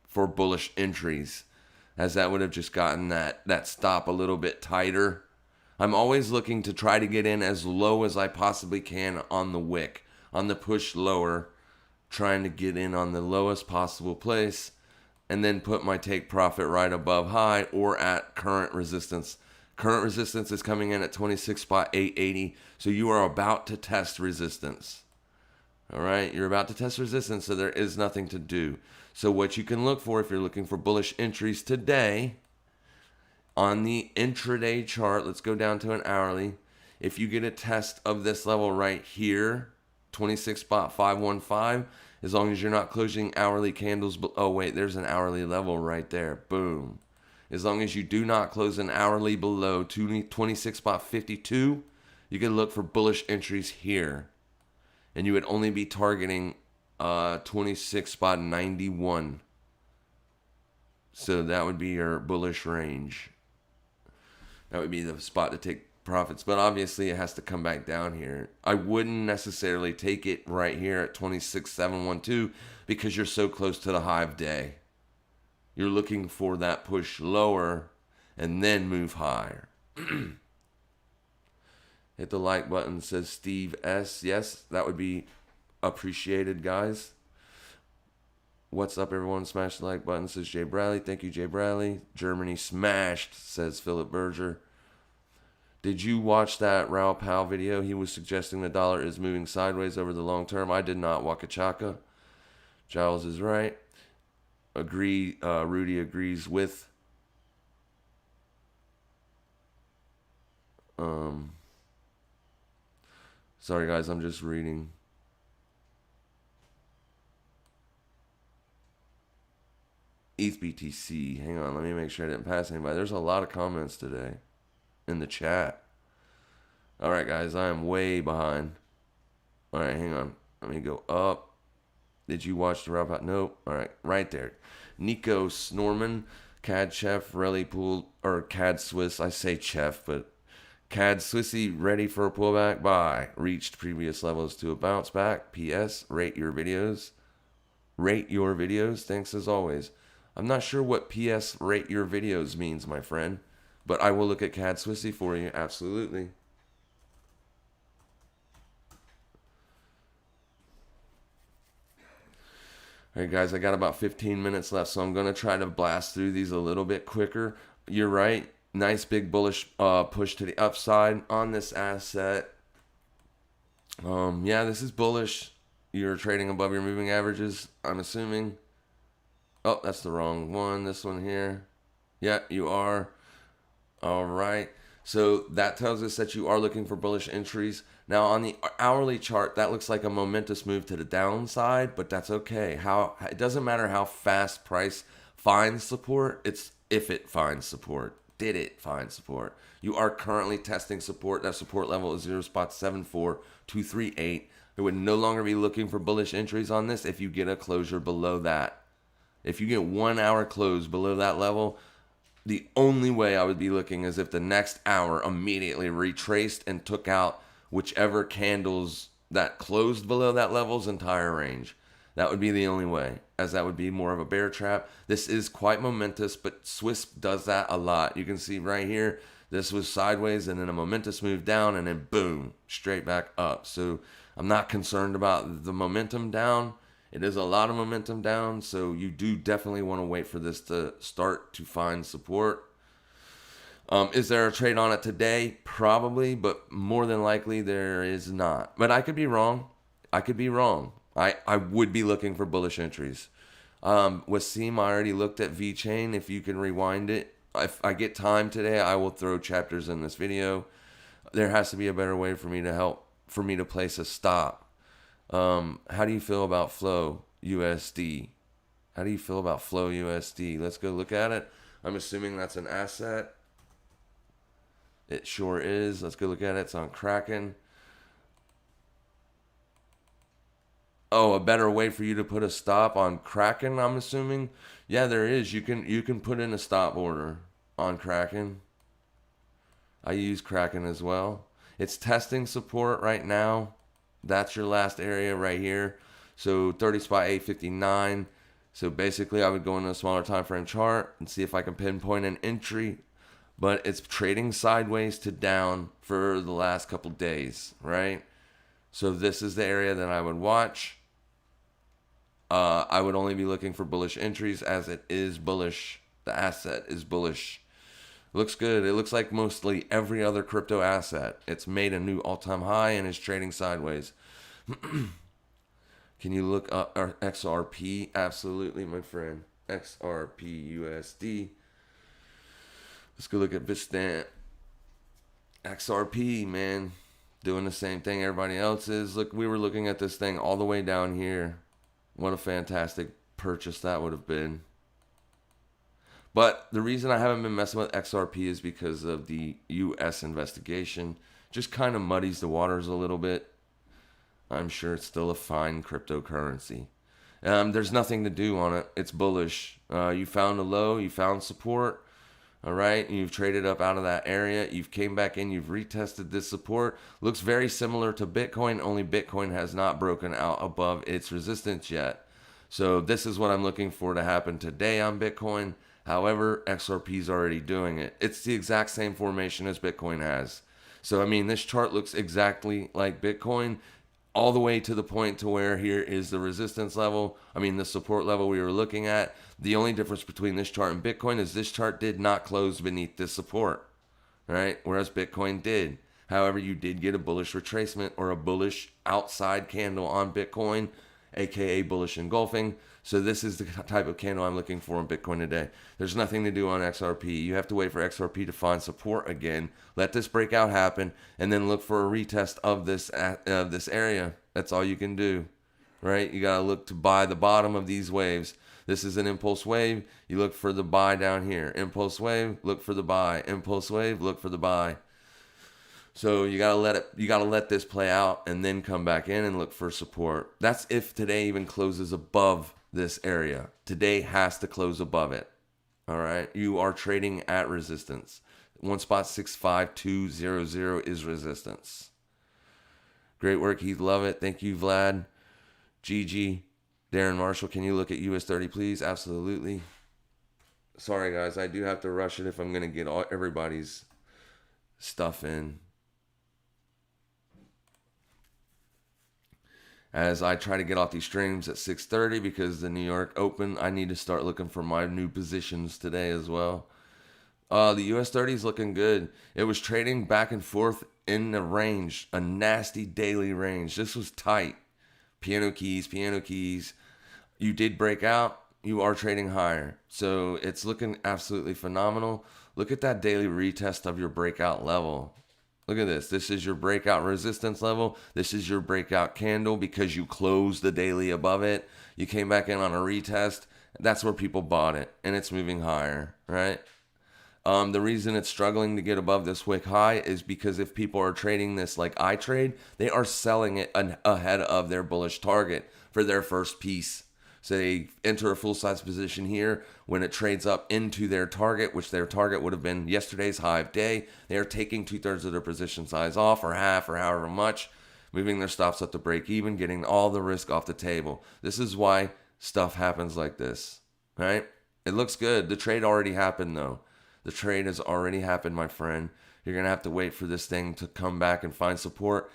for bullish entries. as that would have just gotten that stop a little bit tighter. I'm always looking to try to get in as low as I possibly can on the wick, on the push lower, trying to get in on the lowest possible place, and then put my take profit right above high or at current resistance. Current resistance is coming in at 26.880, so you are about to test resistance. All right, you're about to test resistance, so there is nothing to do. So what you can look for if you're looking for bullish entries today, on the intraday chart, let's go down to an hourly. If you get a test of this level right here, 26.515, as long as you're not closing hourly candles. Oh, wait, there's an hourly level right there. Boom. As long as you do not close an hourly below 26.52, you can look for bullish entries here. And you would only be targeting 26.91. So that would be your bullish range. That would be the spot to take profits. But obviously it has to come back down here. I wouldn't necessarily take it right here at 26.712 because you're so close to the high of day. You're looking for that push lower and then move higher. Hit the like button, says Steve S. Yes, that would be appreciated, guys. What's up, everyone? Smash the like button, says Jay Bradley. Thank you, Jay Bradley. Germany smashed, says Philip Berger. Did you watch that Raoul Pal video? He was suggesting the dollar is moving sideways over the long term. I did not. Waka Chaka. Giles is right. Agree. Rudy agrees with. Sorry, guys. I'm just reading. ETH BTC. Hang on. Let me make sure I didn't pass anybody. There's a lot of comments today in the chat. All right, guys. I am way behind. All right, hang on. Let me go up. Did you watch the Raoul? Nope. All right, right there. Nico Snorman, CAD Chef, Relly Pool, or CAD Swiss. I say Chef, but CAD Swissy ready for a pullback. Buy. Reached previous levels to a bounce back. P.S. Rate your videos. Rate your videos. Thanks as always. I'm not sure what P.S. Rate your videos means, my friend, but I will look at CAD Swissy for you. Absolutely. All right, guys, I got about 15 minutes left, so I'm going to try to blast through these a little bit quicker. You're right. Nice big bullish push to the upside on this asset. Yeah, this is bullish. You're trading above your moving averages, I'm assuming. Oh, that's the wrong one. This one here. Yeah, you are. All right. So that tells us that you are looking for bullish entries. Now on the hourly chart, that looks like a momentous move to the downside, but that's okay. It doesn't matter how fast price finds support. It's if it finds support. Did it find support? You are currently testing support. That support level is 0.74238. It would no longer be looking for bullish entries on this if you get a closure below that. If you get 1 hour close below that level, the only way I would be looking is if the next hour immediately retraced and took out whichever candles that closed below that level's entire range. That would be the only way, as that would be more of a bear trap. This is quite momentous, but Swiss does that a lot. You can see right here, this was sideways and then a momentous move down and then boom, straight back up. So I'm not concerned about the momentum down. It is a lot of momentum down, so you do definitely want to wait for this to start to find support. Is there a trade on it today? Probably, but more than likely there is not. But I could be wrong. I would be looking for bullish entries. Wasim, I already looked at VeChain. If you can rewind it. If I get time today, I will throw chapters in this video. There has to be a better way for me to place a stop. How do you feel about Flow USD? How do you feel about Flow USD? Let's go look at it. I'm assuming that's an asset. It sure is. Let's go look at it. It's on Kraken. Oh, a better way for you to put a stop on Kraken, I'm assuming? Yeah, there is. You can put in a stop order on Kraken. I use Kraken as well. It's testing support right now. That's your last area right here. So 30 spot 859. So basically, I would go into a smaller time frame chart and see if I can pinpoint an entry, but it's trading sideways to down for the last couple days, right? So this is the area that I would watch. I would only be looking for bullish entries as it is bullish. The asset is bullish. Looks good. It looks like mostly every other crypto asset. It's made a new all-time high and is trading sideways. Can you look up our XRP? Absolutely, my friend. XRP USD. Let's go look at VeChain. XRP, man. Doing the same thing everybody else is. Look, we were looking at this thing all the way down here. What a fantastic purchase that would have been. But the reason I haven't been messing with XRP is because of the US investigation. Just kind of muddies the waters a little bit. I'm sure it's still a fine cryptocurrency. There's nothing to do on it. It's bullish. You found a low. You found support. All right. You've traded up out of that area. You've came back in. You've retested this support. Looks very similar to Bitcoin. Only Bitcoin has not broken out above its resistance yet. So this is what I'm looking for to happen today on Bitcoin. However, XRP is already doing it. It's the exact same formation as Bitcoin has. So, I mean, this chart looks exactly like Bitcoin, all the way to the point to where here is the resistance level. I mean, the support level we were looking at. The only difference between this chart and Bitcoin is this chart did not close beneath this support, right? Whereas Bitcoin did. However, you did get a bullish retracement or a bullish outside candle on Bitcoin, aka bullish engulfing. So this is the type of candle I'm looking for in Bitcoin today. There's nothing to do on XRP. You have to wait for XRP to find support again. Let this breakout happen, and then look for a retest of this area. That's all you can do, right? You gotta look to buy the bottom of these waves. This is an impulse wave. You look for the buy down here. Impulse wave, look for the buy. Impulse wave, look for the buy. So you gotta let this play out and then come back in and look for support. That's if today even closes above this area. Today has to close above it. All right. You are trading at resistance. 1.65200 is resistance. Great work, Heath. Love it. Thank you, Vlad. GG. Darren Marshall, can you look at US30, please? Absolutely. Sorry, guys. I do have to rush it if I'm going to get everybody's stuff in. As I try to get off these streams at 6:30 because the New York Open, I need to start looking for my new positions today as well. The US30 is looking good. It was trading back and forth in the range, a nasty daily range. This was tight. Piano keys. You did break out. You are trading higher. So it's looking absolutely phenomenal. Look at that daily retest of your breakout level. Look at this. This is your breakout resistance level. This is your breakout candle because you closed the daily above it. You came back in on a retest. That's where people bought it, and it's moving higher, right? The reason it's struggling to get above this wick high is because if people are trading this like I trade, they are selling it ahead of their bullish target for their first piece. So they enter a full-size position here. When it trades up into their target, which their target would have been yesterday's high of day, they are taking 2/3 of their position size off, or half, or however much, moving their stops up to break even, getting all the risk off the table. This is why stuff happens like this, right? It looks good. The trade already happened, though. The trade has already happened, my friend. You're going to have to wait for this thing to come back and find support.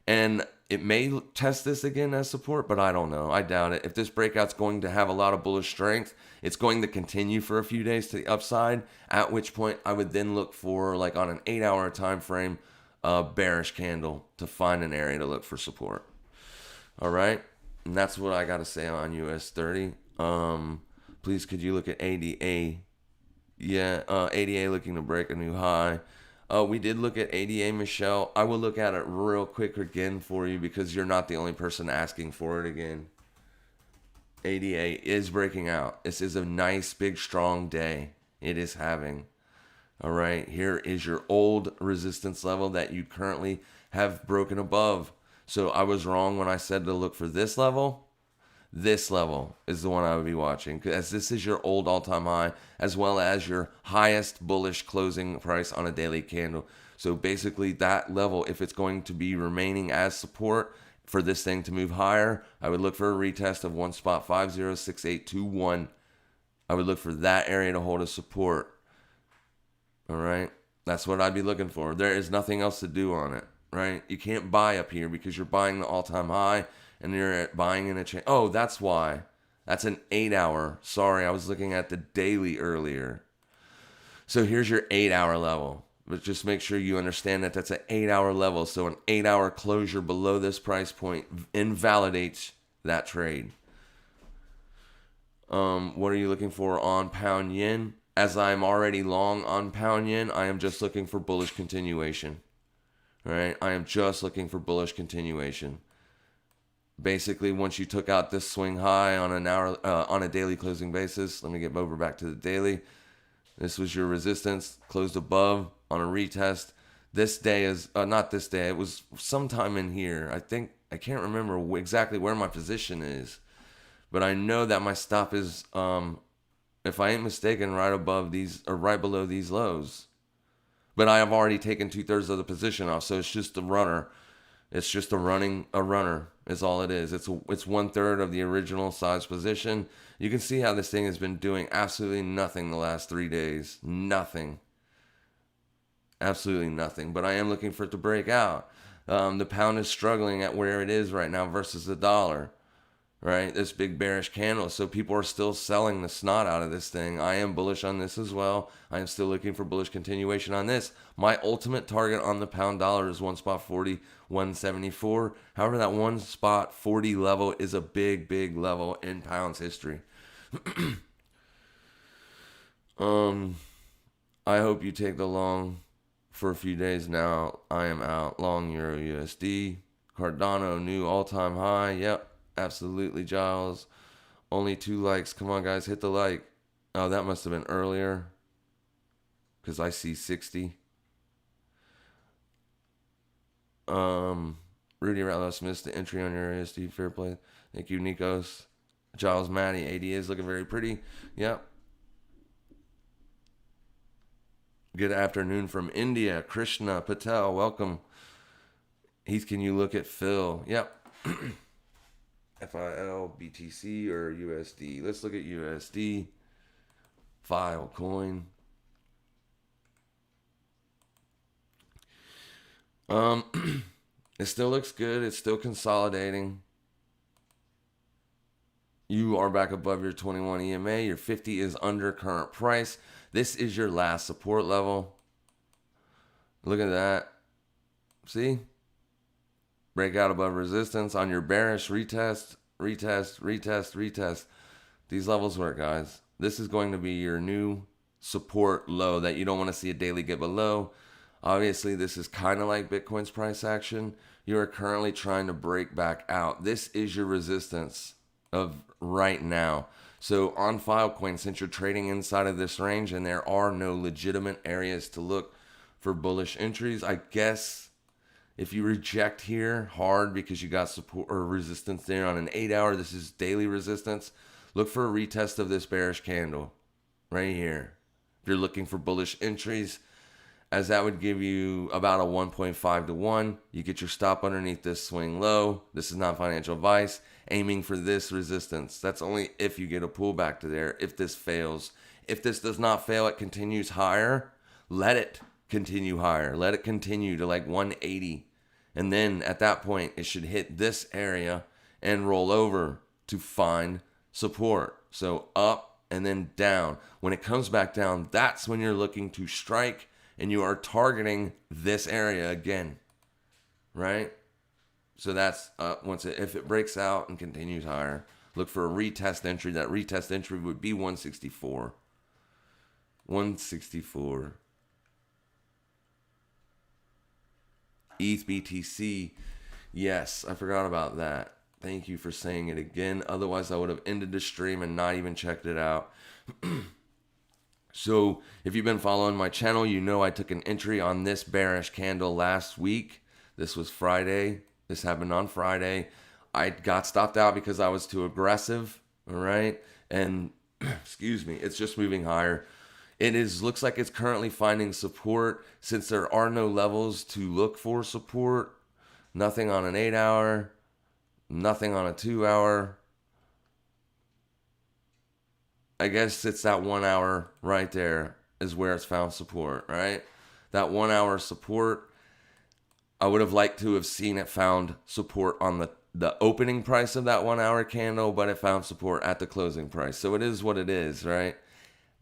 And it may test this again as support, but I don't know. I doubt it. If this breakout's going to have a lot of bullish strength, it's going to continue for a few days to the upside, at which point I would then look for, like on an 8-hour time frame, a bearish candle to find an area to look for support. All right? And that's what I got to say on US30. Please, could you look at ADA? Yeah, ADA looking to break a new high. We did look at ADA, Michelle. I will look at it real quick again for you because you're not the only person asking for it again. ADA is breaking out. This is a nice, big, strong day it is having. All right, here is your old resistance level that you currently have broken above. So I was wrong when I said to look for this level. This level is the one I would be watching, as this is your old all-time high, as well as your highest bullish closing price on a daily candle. So basically that level, if it's going to be remaining as support for this thing to move higher, I would look for a retest of 1.506821. I would look for that area to hold as support. All right. That's what I'd be looking for. There is nothing else to do on it, right? You can't buy up here because you're buying the all-time high and you're buying in a chain. Oh, that's why. That's an 8-hour. Sorry, I was looking at the daily earlier. So here's your 8-hour level. But just make sure you understand that that's an 8-hour level. So an 8-hour closure below this price point invalidates that trade. What are you looking for on pound yen? As I'm already long on pound yen, I am just looking for bullish continuation. All right, I am just looking for bullish continuation. Basically, once you took out this swing high on an hour, on a daily closing basis, let me get over back to the daily. This was your resistance, closed above on a retest. This day is not this day. It was sometime in here. I can't remember exactly where my position is, but I know that my stop is, if I ain't mistaken, right above these or right below these lows. But I have already taken 2/3 of the position off, so it's just a runner. It's just a runner is all it is. It's 1/3 of the original size position. You can see how this thing has been doing absolutely nothing the last 3 days. Nothing. Absolutely nothing. But I am looking for it to break out. The pound is struggling at where it is right now versus the dollar. Right? This big bearish candle. So people are still selling the snot out of this thing. I am bullish on this as well. I am still looking for bullish continuation on this. My ultimate target on the pound dollar is 1.40, 174. However, that 1.40 level is a big, big level in pounds history. I hope you take the long for a few days now. I am out. Long Euro USD. Cardano, new all-time high. Yep. Absolutely, Giles. Only 2 likes. Come on, guys. Hit the like. Oh, that must have been earlier. Because I see 60. Rudy Ratlos missed the entry on your ASD. Fair play. Thank you, Nikos. Giles Matty. AD is looking very pretty. Yep. Good afternoon from India. Krishna Patel. Welcome. Heath, can you look at Phil? Yep. FIL, BTC, or USD? Let's look at USD. Filecoin. It still looks good. It's still consolidating. You are back above your 21 EMA. Your 50 is under current price. This is your last support level. Look at that. See? Breakout above resistance on your bearish retest. These levels work, guys. This is going to be your new support low that you don't want to see a daily get below. Obviously, this is kind of like Bitcoin's price action. You are currently trying to break back out. This is your resistance of right now. So on Filecoin, since you're trading inside of this range and there are no legitimate areas to look for bullish entries, I guess if you reject here hard because you got support or resistance there on an 8-hour, this is daily resistance. Look for a retest of this bearish candle right here. If you're looking for bullish entries, as that would give you about a 1.5 to 1. You get your stop underneath this swing low. This is not financial advice. Aiming for this resistance. That's only if you get a pullback to there. If this fails. If this does not fail, it continues higher. Let it continue higher. Let it continue to like 180. And then at that point, it should hit this area and roll over to find support. So up and then down. When it comes back down, that's when you're looking to strike and you are targeting this area again, right? So that's if it breaks out and continues higher, look for a retest entry. That retest entry would be 164. 164. ETH BTC. Yes, I forgot about that. Thank you for saying it again. Otherwise, I would have ended the stream and not even checked it out. So if you've been following my channel, you know I took an entry on this bearish candle last week. This was Friday. This happened on Friday. I got stopped out because I was too aggressive. All right. And excuse me, it's just moving higher. Looks like it's currently finding support since there are no levels to look for support. Nothing on an 8-hour. Nothing on a 2 hour. I guess it's that 1 hour right there is where it's found support, right? That 1 hour support, I would have liked to have seen it found support on the opening price of that 1 hour candle, but it found support at the closing price. So it is what it is, right?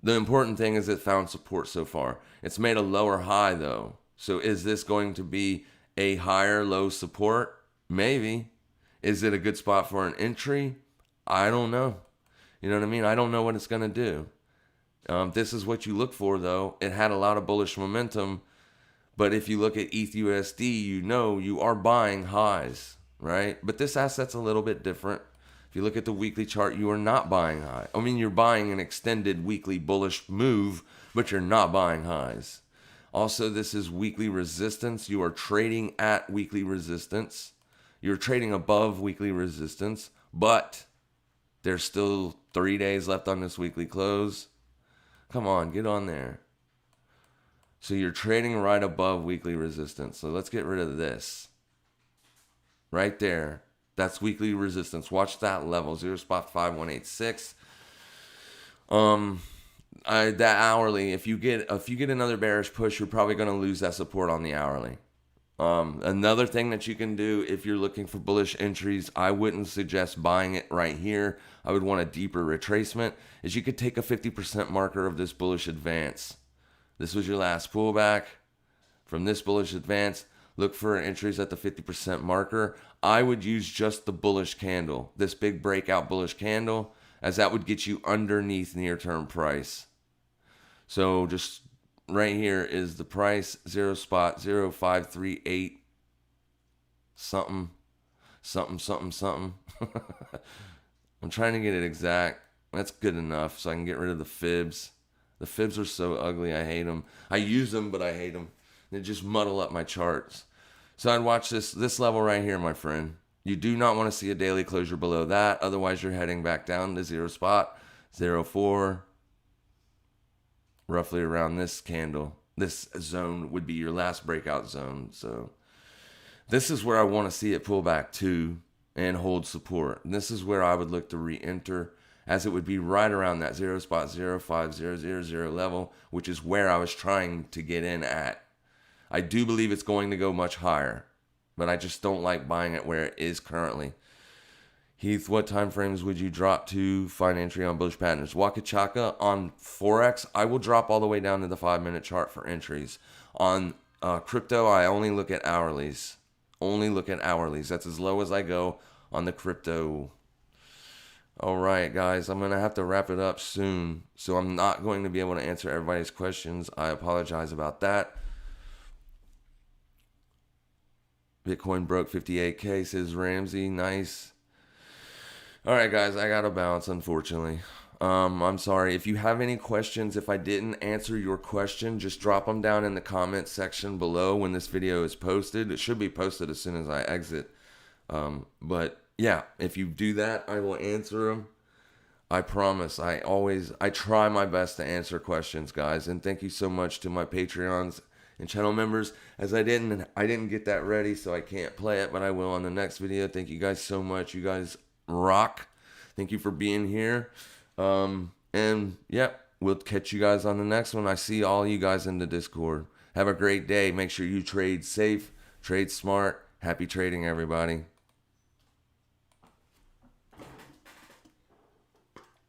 The important thing is it found support so far. It's made a lower high though. So is this going to be a higher low support? Maybe. Is it a good spot for an entry? I don't know. You know what I mean? I don't know what it's going to do. This is what you look for though. It had a lot of bullish momentum. But if you look at ETH USD, you know you are buying highs, right? But this asset's a little bit different. If you look at the weekly chart, you are not buying high. I mean, you're buying an extended weekly bullish move, but you're not buying highs. Also, this is weekly resistance. You are trading at weekly resistance. You're trading above weekly resistance, but there's still 3 days left on this weekly close. Come on, get on there. So you're trading right above weekly resistance. So let's get rid of this. Right there. That's weekly resistance. Watch that level, 0.5186. That hourly, if you get another bearish push, you're probably going to lose that support on the hourly. Another thing that you can do if you're looking for bullish entries, I wouldn't suggest buying it right here. I would want a deeper retracement. Is you could take a 50% marker of this bullish advance. This was your last pullback. From this bullish advance, look for entries at the 50% marker. I would use just the bullish candle, this big breakout bullish candle, as that would get you underneath near-term price. So just right here is the price, 0.0538 something. I'm trying to get it exact. That's good enough so I can get rid of the fibs. The fibs are so ugly. I hate them. I use them, but I hate them. They just muddle up my charts. So I'd watch this level right here, my friend. You do not want to see a daily closure below that. Otherwise, you're heading back down to 0.04. Roughly around this candle. This zone would be your last breakout zone. So this is where I want to see it pull back to and hold support. And this is where I would look to re-enter, as it would be right around that 0.05000 level, which is where I was trying to get in at. I do believe it's going to go much higher, but I just don't like buying it where it is currently. Heath, what time frames would you drop to find entry on bullish patterns? Waka Chaka on Forex, I will drop all the way down to the 5-minute chart for entries. On crypto, I only look at hourlies. That's as low as I go on the crypto. All right, guys, I'm going to have to wrap it up soon, so I'm not going to be able to answer everybody's questions. I apologize about that. Bitcoin broke 58K, says Ramsey. Nice. All right, guys, I got to bounce, unfortunately. I'm sorry. If you have any questions, if I didn't answer your question, just drop them down in the comment section below when this video is posted. It should be posted as soon as I exit. But yeah, if you do that, I will answer them. I promise. I try my best to answer questions, guys. And thank you so much to my Patreons and channel members, as I didn't get that ready, so I can't play it, but I will on the next video. Thank you guys so much. You guys rock. Thank you for being here. And yep, we'll catch you guys on the next one. I see all you guys in the Discord. Have a great day. Make sure you trade safe, trade smart. Happy trading, everybody.